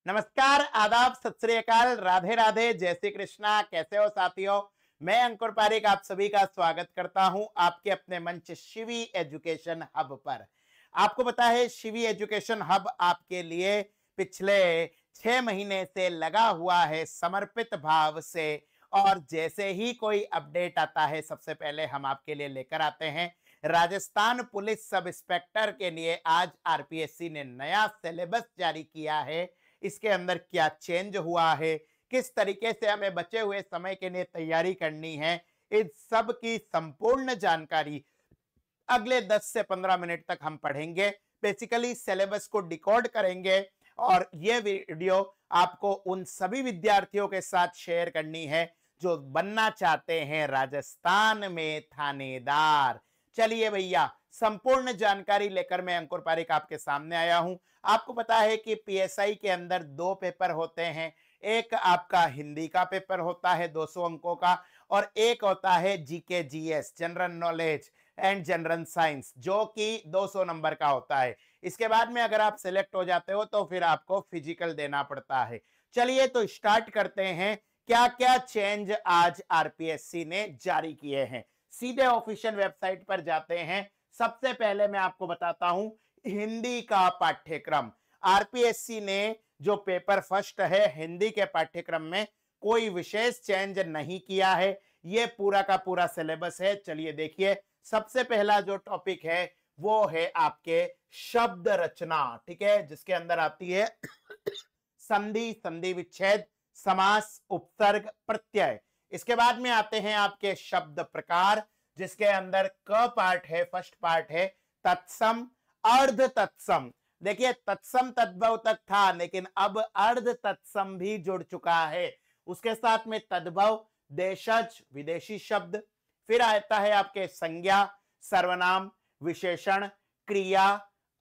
नमस्कार, आदाब, सत श्री अकाल, राधे राधे, जय श्री कृष्णा। कैसे हो साथियों? मैं अंकुर पारिक आप सभी का स्वागत करता हूं आपके अपने मंच शिवी एजुकेशन हब पर। आपको पता है शिवी एजुकेशन हब आपके लिए पिछले 6 महीने से लगा हुआ है समर्पित भाव से, और जैसे ही कोई अपडेट आता है सबसे पहले हम आपके लिए लेकर आते हैं। राजस्थान पुलिस सब इंस्पेक्टर के लिए आज आरपीएससी ने नया सिलेबस जारी किया है। इसके अंदर क्या चेंज हुआ है, किस तरीके से हमें बचे हुए समय के लिए तैयारी करनी है, इस सब की संपूर्ण जानकारी अगले 10 से 15 मिनट तक हम पढ़ेंगे। बेसिकली सिलेबस को डिकोड करेंगे और यह वीडियो आपको उन सभी विद्यार्थियों के साथ शेयर करनी है जो बनना चाहते हैं राजस्थान में थानेदार। चलिए भैया, संपूर्ण जानकारी लेकर मैं अंकुर पारिक आपके सामने आया हूं। आपको पता है कि पीएसआई के अंदर 2 पेपर होते हैं। एक आपका हिंदी का पेपर होता है 200 अंकों का, और एक होता है GK GS, general knowledge and general science, जो कि 200 नंबर का होता है। इसके बाद में अगर आप सिलेक्ट हो जाते हो तो फिर आपको फिजिकल देना पड़ता है। चलिए तो स्टार्ट करते हैं, क्या क्या चेंज आज आरपीएससी ने जारी किए हैं। सीधे ऑफिशियल वेबसाइट पर जाते हैं। सबसे पहले मैं आपको बताता हूं हिंदी का पाठ्यक्रम। आरपीएससी ने जो पेपर फर्स्ट है हिंदी के पाठ्यक्रम में कोई विशेष चेंज नहीं किया है। ये पूरा का पूरा सिलेबस है। चलिए देखिए, सबसे पहला जो टॉपिक है वो है आपके शब्द रचना, ठीक है, जिसके अंदर आती है संधि, संधि विच्छेद, समास, उपसर्ग, प्रत्यय। इसके बाद में आते हैं आपके शब्द प्रकार, जिसके अंदर क पार्ट है, फर्स्ट पार्ट है तत्सम, अर्ध तत्सम। देखिए तत्सम तद्भव तक था, लेकिन अब अर्ध तत्सम भी जुड़ चुका है। उसके साथ में तद्भव, देशज, विदेशी शब्द। फिर आता है आपके संज्ञा, सर्वनाम, विशेषण, क्रिया,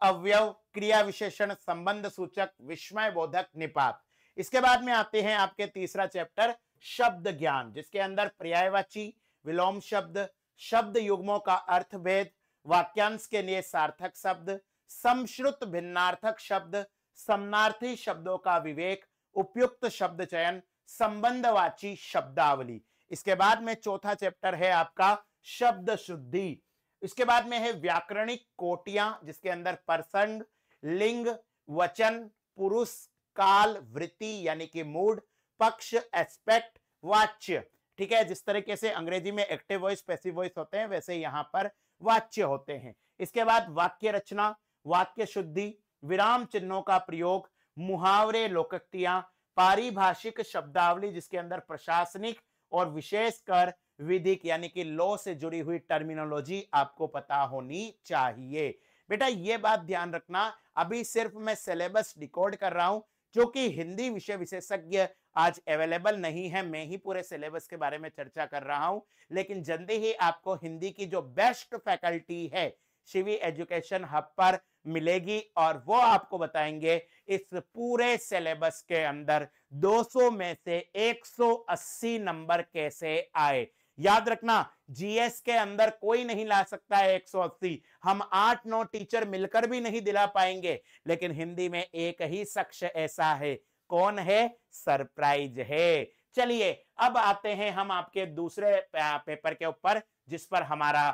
अवयव, क्रिया विशेषण, संबंध सूचक, विस्मय बोधक, निपात। इसके बाद में आते हैं आपके तीसरा चैप्टर शब्द ज्ञान, जिसके अंदर पर्यायवाची, विलोम शब्द, शब्द युग्मों का अर्थ भेद, वाक्यांश के लिए सार्थक शब्द, समश्रुत भिन्नार्थक शब्द, समानार्थी शब्दों का विवेक, उपयुक्त शब्द चयन, संबंधवाची शब्दावली। इसके बाद में चौथा चैप्टर है आपका शब्द शुद्धि। इसके बाद में है व्याकरणिक कोटियां, जिसके अंदर प्रसंग, लिंग, वचन, पुरुष, काल, वृत्ति यानी कि मूड, पक्ष, एस्पेक्ट, वाच्य। ठीक है, जिस तरीके से अंग्रेजी में एक्टिव वॉइस, पैसिव वॉइस होते हैं, वैसे यहां पर वाच्य होते हैं। इसके बाद वाक्य रचना, वाक्य शुद्धि, विराम चिन्हों का प्रयोग, मुहावरे, लोकोक्तियां, पारिभाषिक शब्दावली, जिसके अंदर प्रशासनिक और विशेषकर विधिक यानी कि लॉ से जुड़ी हुई टर्मिनोलॉजी आपको पता होनी चाहिए। बेटा ये बात ध्यान रखना, अभी सिर्फ मैं सिलेबस डिकोड कर रहा हूं, क्योंकि हिंदी विषय विशेषज्ञ आज अवेलेबल नहीं है। मैं ही पूरे सिलेबस के बारे में चर्चा कर रहा हूं, लेकिन जल्दी ही आपको हिंदी की जो बेस्ट फैकल्टी है शिवी एजुकेशन हब पर मिलेगी, और वो आपको बताएंगे इस पूरे सिलेबस के अंदर 200 में से 180 नंबर कैसे आए। याद रखना, जीएस के अंदर कोई नहीं ला सकता है 180, हम 8-9 टीचर मिलकर भी नहीं दिला पाएंगे, लेकिन हिंदी में एक ही शख्स ऐसा है। कौन है? सरप्राइज है। चलिए अब आते हैं हम आपके दूसरे पेपर के ऊपर, जिस पर हमारा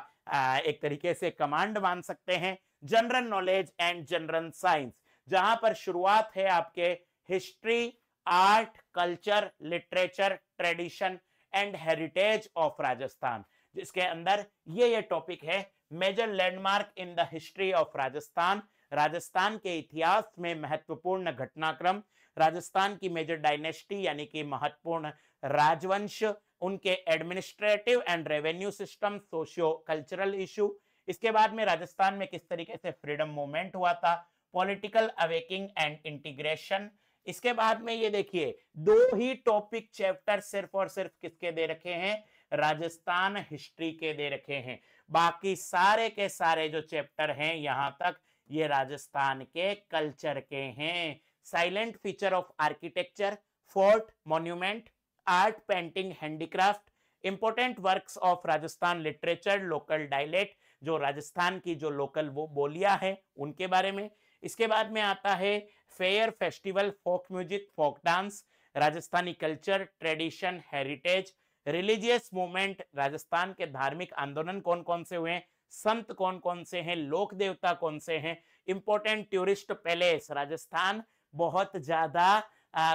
एक तरीके से कमांड मान सकते हैं, general knowledge and general science, जहां पर शुरुआत है आपके history, art, culture, literature, tradition and heritage of Rajasthan, जिसके अंदर ये टॉपिक है major landmark in the history of Rajasthan, Rajasthan के इतिहास में महत्वपूर्ण घटनाक्रम, राजस्थान की मेजर डायनेस्टी यानी कि महत्वपूर्ण राजवंश, उनके administrative and revenue system, socio cultural issue. इसके बाद में राजस्थान में किस तरीके से फ्रीडम मूवमेंट हुआ था, पॉलिटिकल अवेकिंग एंड इंटीग्रेशन। इसके बाद में ये देखिए 2 ही टॉपिक चैप्टर सिर्फ और सिर्फ किसके दे रखे हैं? राजस्थान हिस्ट्री के दे रखे हैं। बाकी सारे के सारे जो चैप्टर हैं यहां तक, ये राजस्थान के कल्चर के हैं। Silent feature of architecture, fort, monument, art, painting, handicraft, important works of Rajasthan literature, local dialect, जो राजस्थान की जो लोकल वो बोलियां हैं उनके बारे में, इसके बाद में आता है fair, festival, folk music, folk dance, Rajasthani culture, tradition, heritage, religious movement, Rajasthan के धार्मिक आंदोलन कौन कौन से हुए हैं, संत कौन कौन से हैं, लोक देवता कौन से हैं, इंपॉर्टेंट टूरिस्ट पैलेस, राजस्थान बहुत ज्यादा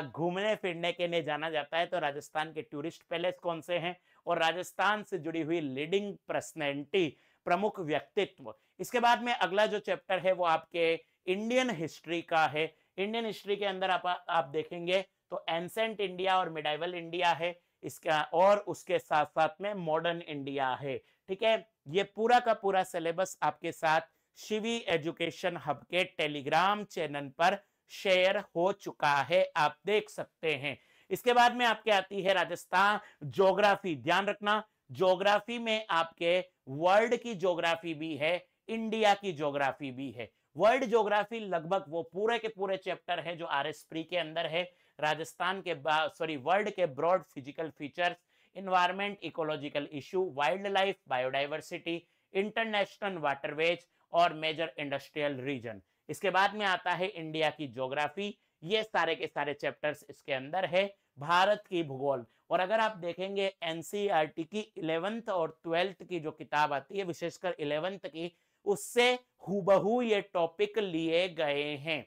घूमने फिरने के लिए जाना जाता है, तो राजस्थान के टूरिस्ट पैलेस कौन से हैं, और राजस्थान से जुड़ी हुई लीडिंग पर्सनैलिटी, प्रमुख व्यक्तित्व। इसके बाद में अगला जो चैप्टर है वो आपके इंडियन हिस्ट्री का है। इंडियन हिस्ट्री के अंदर आप देखेंगे तो एंसेंट इंडिया और मिडाइवल इंडिया है इसका, और उसके साथ साथ में मॉडर्न इंडिया है। ठीक है, ये पूरा का पूरा सिलेबस आपके साथ शिवी एजुकेशन हब के टेलीग्राम चैनल पर शेयर हो चुका है, आप देख सकते हैं। इसके बाद में आपके आती है राजस्थान ज्योग्राफी। ध्यान रखना, ज्योग्राफी में आपके वर्ल्ड की ज्योग्राफी भी है, इंडिया की ज्योग्राफी भी है। वर्ल्ड ज्योग्राफी लगभग वो पूरे के पूरे चैप्टर है जो आरएस प्री के अंदर है। राजस्थान के वर्ल्ड के broad physical features, environment, ecological issue, wild life, biodiversity, international waterways और मेजर इंडस्ट्रियल रीजन। इसके बाद में आता है इंडिया की ज्योग्राफी। ये सारे के सारे चैप्टर्स इसके अंदर है। भारत की भूगोल, और अगर आप देखेंगे एनसीईआरटी की 11th और 12th की जो किताब आती है, विशेषकर 11th की, उससे हूबहू ये टॉपिक लिए गए हैं।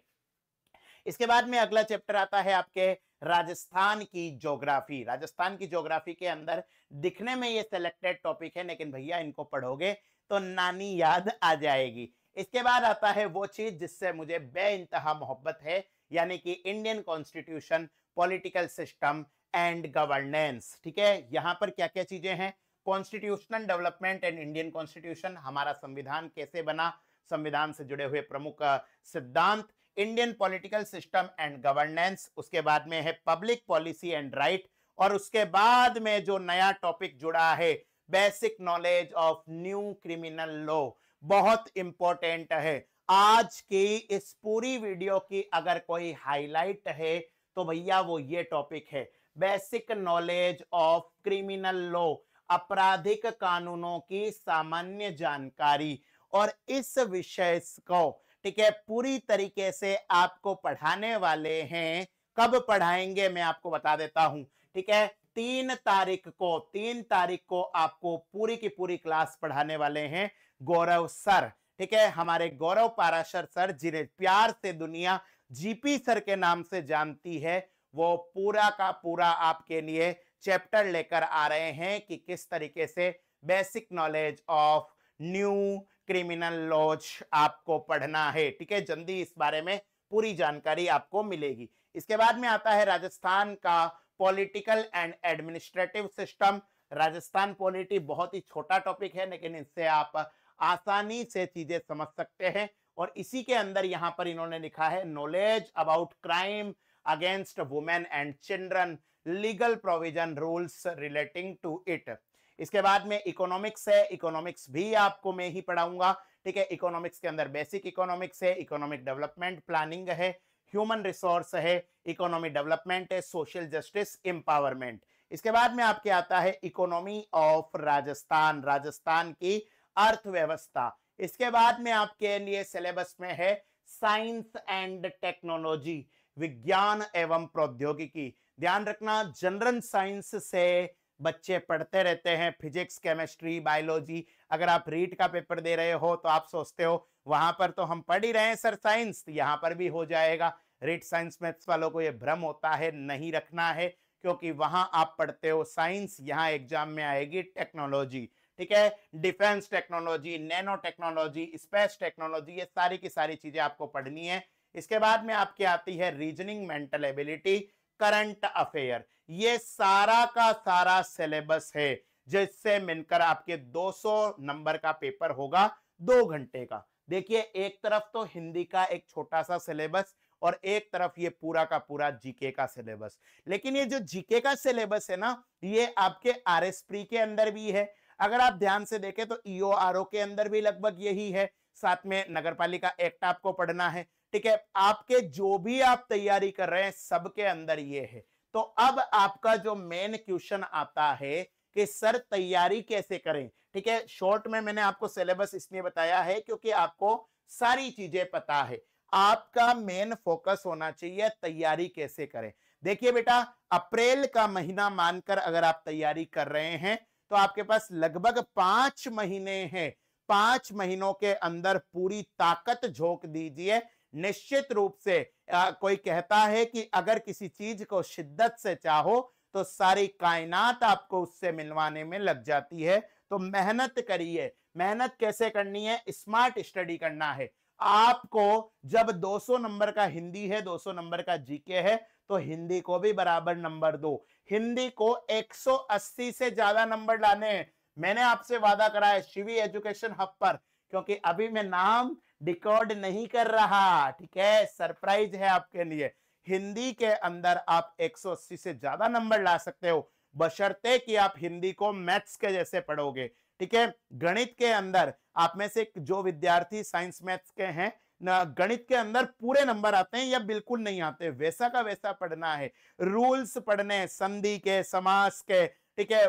इसके बाद में अगला चैप्टर आता है आपके राजस्थान की ज्योग्राफी। राजस्थान की ज्योग्राफी के अंदर दिखने में ये सिलेक्टेड टॉपिक है, लेकिन भैया इनको पढ़ोगे तो नानी याद आ जाएगी। इसके बाद आता है वो चीज जिससे मुझे बेइंतहा मोहब्बत है, यानी कि Indian constitution, political system and governance. ठीक है, यहाँ पर क्या क्या चीजें हैं, constitutional development and Indian constitution, हमारा संविधान कैसे बना, संविधान से जुड़े हुए प्रमुख सिद्धांत, Indian political system and governance, उसके बाद में है पब्लिक पॉलिसी एंड राइट, और उसके बाद में जो नया टॉपिक जुड़ा है basic knowledge of new criminal law, बहुत इंपॉर्टेंट है। आज की इस पूरी वीडियो की अगर कोई हाईलाइट है तो भैया वो ये टॉपिक है, basic knowledge of criminal law, आपराधिक कानूनों की सामान्य जानकारी। और इस विषय को ठीक है पूरी तरीके से आपको पढ़ाने वाले हैं। कब पढ़ाएंगे मैं आपको बता देता हूं। ठीक है, 3 तारीख को आपको पूरी की पूरी क्लास पढ़ाने वाले हैं गौरव सर। ठीक है, हमारे गौरव पाराशर सर, जिन्हें प्यार से दुनिया जीपी सर के नाम से जानती है, वो पूरा का पूरा आपके लिए चैप्टर लेकर आ रहे हैं कि किस तरीके से basic knowledge of new criminal laws आपको पढ़ना है। ठीक है, जल्दी इस बारे में पूरी जानकारी आपको मिलेगी। इसके बाद में आता है राजस्थान का political and administrative system. Rajasthan polity बहुत ही छोटा टॉपिक है, लेकिन इससे आप आसानी से चीजें समझ सकते हैं। और इसी के अंदर यहाँ पर इन्होंने लिखा है knowledge about crime against women and children, legal provision, rules relating to it. इसके बाद में इकोनॉमिक्स है, इकोनॉमिक्स भी आपको मैं ही पढ़ाऊंगा। ठीक है, इकोनॉमिक्स के अंदर बेसिक इकोनॉमिक्स है, इकोनॉमिक डेवलपमेंट प्लानिंग है, ह्यूमन रिसोर्स है, इकोनॉमिक डेवलपमेंट है, सोशल जस्टिस, एम्पावरमेंट। इसके बाद में आपके आता है इकोनॉमी ऑफ राजस्थान, राजस्थान की अर्थव्यवस्था। इसके बाद में आपके लिए सिलेबस में है साइंस एंड टेक्नोलॉजी, विज्ञान एवं प्रौद्योगिकी। ध्यान रखना, जनरल साइंस से बच्चे पढ़ते रहते हैं, फिजिक्स, केमिस्ट्री, बायोलॉजी। अगर आप रीट का पेपर दे रहे हो तो आप सोचते हो वहां पर तो हम पढ़ ही रहे हैं सर साइंस, यहाँ पर भी हो जाएगा। रीट साइंस मैथ्स वालों को ये भ्रम होता है, नहीं रखना है, क्योंकि वहां आप पढ़ते हो साइंस, यहाँ एग्जाम में आएगी टेक्नोलॉजी। ठीक है, defence technology, nano technology, space technology, ये सारी की सारी चीजें आपको पढ़नी है। इसके बाद में आपकी आती है reasoning, mental ability, current affair. ये सारा का सारा सिलेबस है जिससे मिलकर आपके 200 नंबर का पेपर होगा 2 घंटे का। देखिए, एक तरफ तो हिंदी का एक छोटा सा सिलेबस और एक तरफ ये पूरा का पूरा जीके का सिलेबस। लेकिन ये जो जीके का सिलेबस है ना, ये आपके आरएस प्री के अंदर भी है। अगर आप ध्यान से देखें तो ईओआरओ के अंदर भी लगभग यही है। साथ में नगरपालिका एक्ट आपको पढ़ना है। ठीक है, आपके जो भी आप तैयारी कर रहे हैं सबके अंदर ये है। तो अब आपका जो मेन क्वेश्चन आता है कि सर तैयारी कैसे करें। ठीक है, शॉर्ट में मैंने आपको सिलेबस इसलिए बताया है क्योंकि आपको सारी चीजें पता है। आपका मेन फोकस होना चाहिए तैयारी कैसे करें। देखिए बेटा, अप्रैल का महीना मानकर अगर आप तैयारी कर रहे हैं तो आपके पास लगभग 5 महीने हैं। 5 महीनों के अंदर पूरी ताकत झोंक दीजिए। निश्चित रूप से कोई कहता है कि अगर किसी चीज को शिद्दत से चाहो तो सारी कायनात आपको उससे मिलवाने में लग जाती है। तो मेहनत करिए। मेहनत कैसे करनी है? स्मार्ट स्टडी करना है। आपको जब 200 नंबर का हिंदी है, 200 नंबर का जीके है, तो हिंदी को भी बराबर नंबर दो। हिंदी को 180 से ज्यादा नंबर लाने हैं। मैंने आपसे वादा करा है शिवी एजुकेशन हब पर, क्योंकि अभी मैं नाम डिकोड नहीं कर रहा, ठीक है, सरप्राइज है आपके लिए। हिंदी के अंदर आप 180 से ज्यादा नंबर ला सकते हो, बशर्ते कि आप हिंदी को मैथ्स के जैसे पढ़ोगे, ठीक है। गणित के अंदर आप में से जो विद्यार्थी साइंस मैथ्स के हैं ना, गणित के अंदर पूरे नंबर आते हैं या बिल्कुल नहीं आते, वैसा का वैसा पढ़ना है। रूल्स पढ़ने, संधि के, समास के, ठीक है,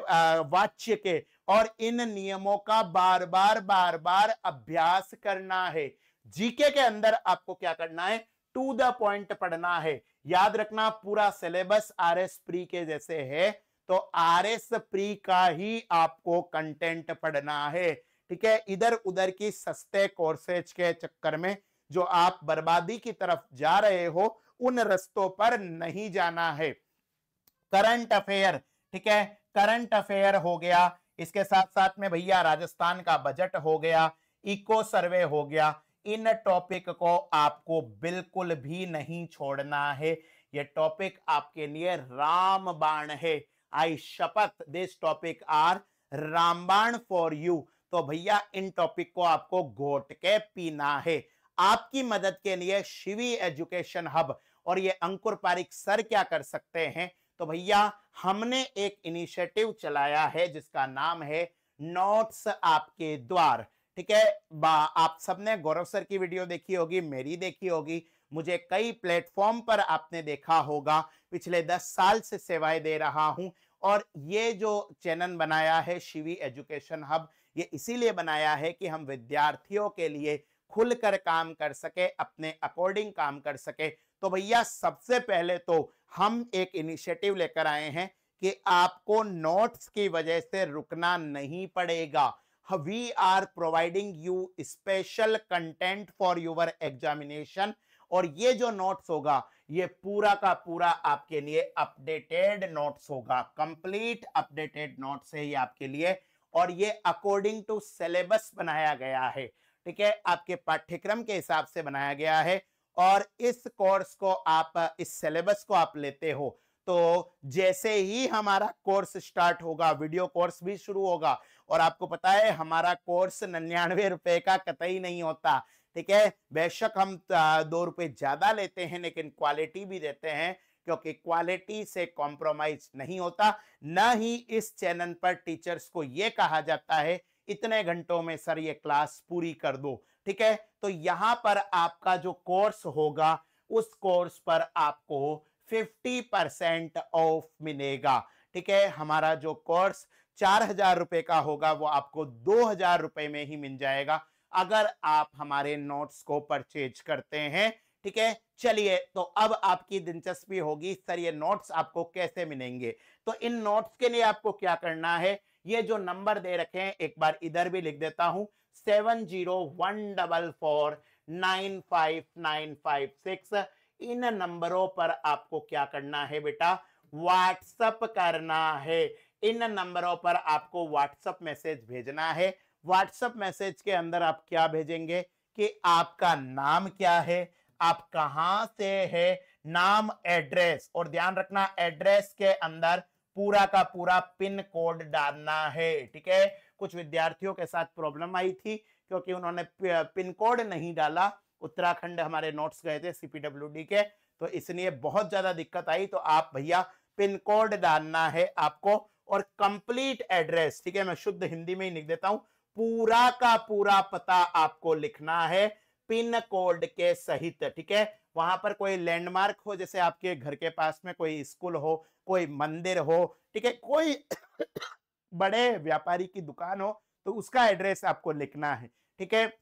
वाच्य के, और इन नियमों का बार बार अभ्यास करना है। जीके के अंदर आपको क्या करना है? टू द पॉइंट पढ़ना है। याद रखना, पूरा सिलेबस आरएस प्री के जैसे है, तो आरएस प्री का ही आपको कंटेंट पढ़ना है, ठीक है। इधर उधर की सस्ते कोर्सेज के चक्कर में जो आप बर्बादी की तरफ जा रहे हो, उन रस्तों पर नहीं जाना है। करंट अफेयर, ठीक है, करंट अफेयर हो गया। इसके साथ साथ में भैया राजस्थान का बजट हो गया, इको सर्वे हो गया। इन टॉपिक को आपको बिल्कुल भी नहीं छोड़ना है। ये टॉपिक आपके लिए रामबाण है। आई शपथ, दिस टॉपिक आर रामबाण फॉर यू। तो भैया इन टॉपिक को आपको घोट के पीना है। आपकी मदद के लिए शिवी एजुकेशन हब और ये अंकुर पारिक सर क्या कर सकते हैं? तो भैया हमने एक इनिशिएटिव चलाया है जिसका नाम है नोट्स आपके द्वार, ठीक है। आप सबने गौरव सर की वीडियो देखी होगी, मेरी देखी होगी, मुझे कई प्लेटफॉर्म पर आपने देखा होगा। पिछले 10 साल से सेवाएं दे रहा हूं, और ये जो चैनल बनाया है शिवी एजुकेशन हब, ये इसीलिए बनाया है कि हम विद्यार्थियों के लिए खुलकर काम कर सके, अपने अकॉर्डिंग काम कर सके। तो भैया सबसे पहले तो हम एक इनिशिएटिव लेकर आए हैं कि आपको नोट्स की वजह से रुकना नहीं पड़ेगा। We are providing you special content for your examination, और ये जो नोट्स होगा ये पूरा का पूरा आपके लिए अपडेटेड नोट्स होगा, कंप्लीट अपडेटेड नोट्स है ये आपके लिए, और ये अकॉर्डिंग टू सिलेबस बनाया गया है, ठीक है, आपके पाठ्यक्रम के हिसाब से बनाया गया है। और इस कोर्स को आप, इस सिलेबस को आप लेते हो तो जैसे ही हमारा कोर्स स्टार्ट होगा, वीडियो कोर्स भी शुरू होगा, और आपको पता है हमारा कोर्स 99 रुपए का कतई नहीं होता, ठीक है। बेशक हम 2 रुपए ज्यादा लेते हैं, लेकिन क्वालिटी भी देते हैं, क्योंकि क्वालिटी से कॉम्प्रोमाइज नहीं होता। न ही इस चैनल पर टीचर्स को यह कहा जाता है इतने घंटों में सर ये क्लास पूरी कर दो, ठीक है। तो यहां पर आपका जो कोर्स होगा, उस कोर्स पर आपको 50% ऑफ मिलेगा, ठीक है। हमारा जो कोर्स 4000 रुपए का होगा वो आपको 2000 रुपए में ही मिल जाएगा, अगर आप हमारे नोट्स को परचेज करते हैं, ठीक है। चलिए, तो अब आपकी दिलचस्पी होगी सर ये नोट्स आपको कैसे मिलेंगे। तो इन नोट्स के लिए आपको क्या करना है, ये जो नंबर दे रखे हैं एक बार इधर भी लिख देता हूं, 7014449596। इन नंबरों पर आपको क्या करना है बेटा? व्हाट्सएप करना है। इन नंबरों पर आपको व्हाट्सएप मैसेज भेजना है। व्हाट्सएप मैसेज के अंदर आप क्या भेजेंगे कि आपका नाम क्या है, आप कहां से है, नाम, एड्रेस, और ध्यान रखना एड्रेस के अंदर पूरा का पूरा पिन कोड डालना है, ठीक है। कुछ विद्यार्थियों के साथ प्रॉब्लम आई थी क्योंकि उन्होंने पिन कोड नहीं डाला। उत्तराखंड हमारे नोट्स गए थे सीपीडब्ल्यूडी के, तो इसलिए बहुत ज्यादा दिक्कत आई। तो आप भैया पिन कोड डालना है आपको, और कंप्लीट एड्रेस, ठीक है, मैं शुद्ध हिंदी में ही लिख देता हूं, पूरा का पूरा पता आपको लिखना है पिन कोड के सहित, ठीक है। वहां पर कोई लैंडमार्क हो, जैसे आपके घर के पास में कोई स्कूल हो, कोई मंदिर हो, ठीक है, कोई बड़े व्यापारी की दुकान हो, तो उसका एड्रेस आपको लिखना है, ठीक है।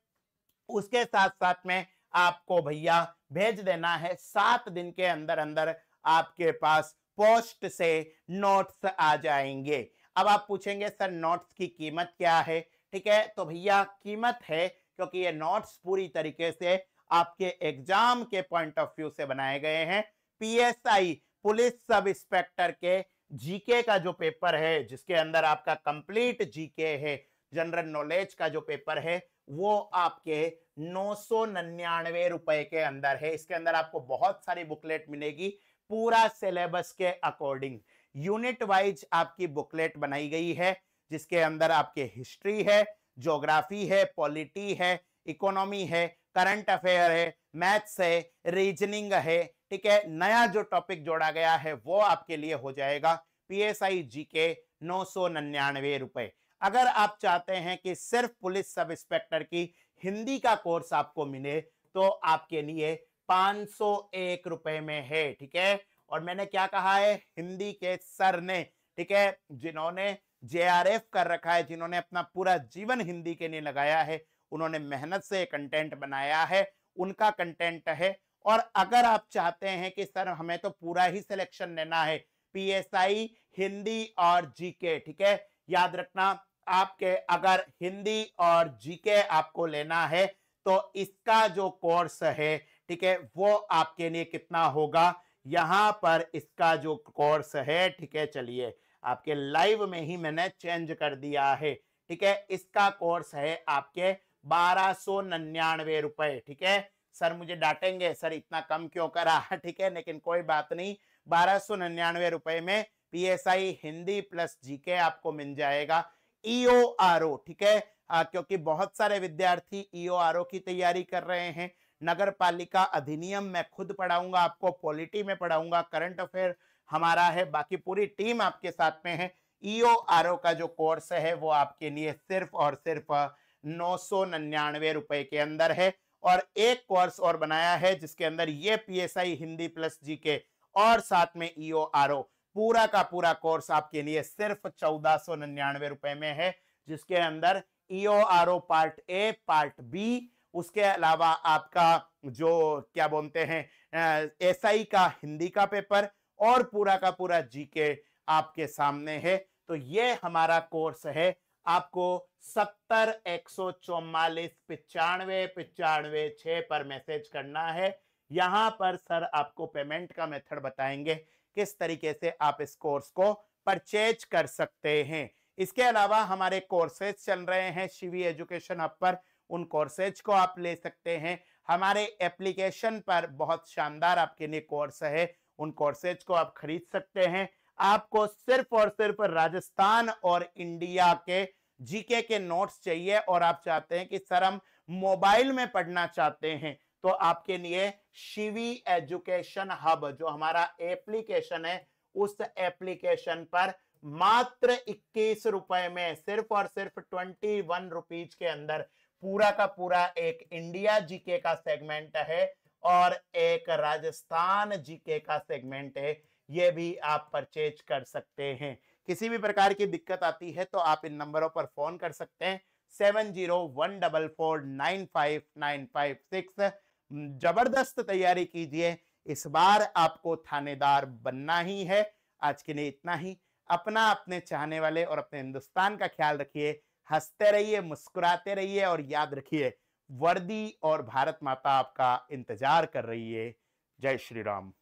उसके साथ साथ में आपको भैया भेज देना है। 7 दिन के अंदर अंदर आपके पास पोस्ट से नोट्स आ जाएंगे। अब आप पूछेंगे सर नोट्स की कीमत क्या है? ठीक है, तो भैया कीमत है क्योंकि ये नोट्स पूरी तरीके से आपके एग्जाम के पॉइंट ऑफ व्यू से बनाए गए हैं। पीएसआई पुलिस सब इंस्पेक्टर के जीके का जो पेपर है, जिसके अंदर आपका कंप्लीट जीके है, जनरल नॉलेज का जो पेपर है, वो आपके 999 रुपए के अंदर है। इसके अंदर आपको बहुत सारी बुकलेट मिलेगी पूरा सिलेबस के अकॉर्डिंग। यूनिट वाइज आपकी बुकलेट बनाई गई है, जिसके अंदर आपके हिस्ट्री है, ज्योग्राफी है, पॉलिटी है, इकोनॉमी है, करंट अफेयर है, मैथ्स है, रीजनिंग है। ठीक है, नया जो टॉपिक जोड़ा गया है वो आपके लिए हो जाएगा पीएसआई जीके 999 रुपए। अगर आप चाहते हैं कि सिर्फ पुलिस सब इंस्पेक्टर की हिंदी का कोर्स आपको मिले तो आपके लिए 501 रुपए में है। ठीक है, और मैंने क्या कहा है, हिंदी के सर ने, ठीक है, जिन्होंने जेआरएफ कर रखा है, जिन्होंने अपना पूरा जीवन हिंदी के लिए लगाया है, उन्होंने मेहनत से कंटेंट बनाया है, उनका कंटेंट है। और अगर आप चाहते हैं कि सर हमें तो पूरा ही सिलेक्शन लेना है, पीएसआई हिंदी और जीके, ठीक है, याद रखना आपके अगर हिंदी और जीके आपको लेना है तो इसका जो कोर्स है, ठीक है, वो आपके लिए कितना होगा, यहां पर इसका जो कोर्स है, ठीक है, चलिए आपके लाइव में ही मैंने चेंज कर दिया है। ठीक है, इसका कोर्स है आपके 1299 रुपए। ठीक है, सर मुझे डांटेंगे सर इतना कम क्यों करा, ठीक है, लेकिन कोई बात नहीं, 1299 रुपए में पीएसआई हिंदी प्लस जीके आपको मिल जाएगा। ईओआरओ, ठीक है, क्योंकि बहुत सारे विद्यार्थी ईओआरओ की तैयारी कर रहे हैं। नगर पालिका अधिनियम मैं खुद पढ़ाऊंगा आपको, पॉलिटी में पढ़ाऊंगा, करंट अफेयर हमारा है, बाकी पूरी टीम आपके साथ में है। ईओआरओ का जो कोर्स है वो आपके लिए सिर्फ और सिर्फ 999 रुपए के अंदर है। और एक कोर्स और बनाया है जिसके अंदर ये पीएसआई हिंदी प्लस जीके और साथ में ईओआरओ, पूरा का पूरा कोर्स आपके लिए सिर्फ 1499 रुपए में है, जिसके अंदर ईओआरओ पार्ट ए, पार्ट बी, उसके अलावा आपका जो क्या बोलते हैं एसआई का हिंदी का पेपर और पूरा का पूरा जीके आपके सामने है। तो ये हमारा कोर्स है। आपको 70 144 95 95 6 पर मैसेज करना है। यहां पर सर आपको पेमेंट का मेथड बताएंगे किस तरीके से आप इस कोर्स को परचेज कर सकते हैं। इसके अलावा हमारे कोर्सेज चल रहे हैं शिवी एजुकेशन हब पर, उन कोर्सेज को आप ले सकते हैं। हमारे एप्लीकेशन पर बहुत शानदार आपके लिए कोर्स है, उन कोर्सेज को आप खरीद सकते हैं। आपको सिर्फ और सिर्फ राजस्थान और इंडिया के जीके के नोट्स चाहिए और आप चाहते हैं कि सर हम मोबाइल में पढ़ना चाहते हैं, तो आपके लिए शिवी एजुकेशन हब जो हमारा एप्लीकेशन है, उस एप्लीकेशन पर मात्र 21 रुपए में, सिर्फ और सिर्फ 21 रुपीज के अंदर पूरा का पूरा एक इंडिया जीके का सेगमेंट है और एक राजस्थान जीके का सेगमेंट है। ये भी आप परचेज कर सकते हैं। किसी भी प्रकार की दिक्कत आती है तो आप इन नंबरों पर फोन कर सकते हैं, 7014449596। जबरदस्त तैयारी कीजिए, इस बार आपको थानेदार बनना ही है। आज के लिए इतना ही। अपना, अपने चाहने वाले और अपने हिंदुस्तान का ख्याल रखिए। हंसते रहिए, मुस्कुराते रहिए और याद रखिए वर्दी और भारत माता आपका इंतजार कर रही है। जय श्री राम।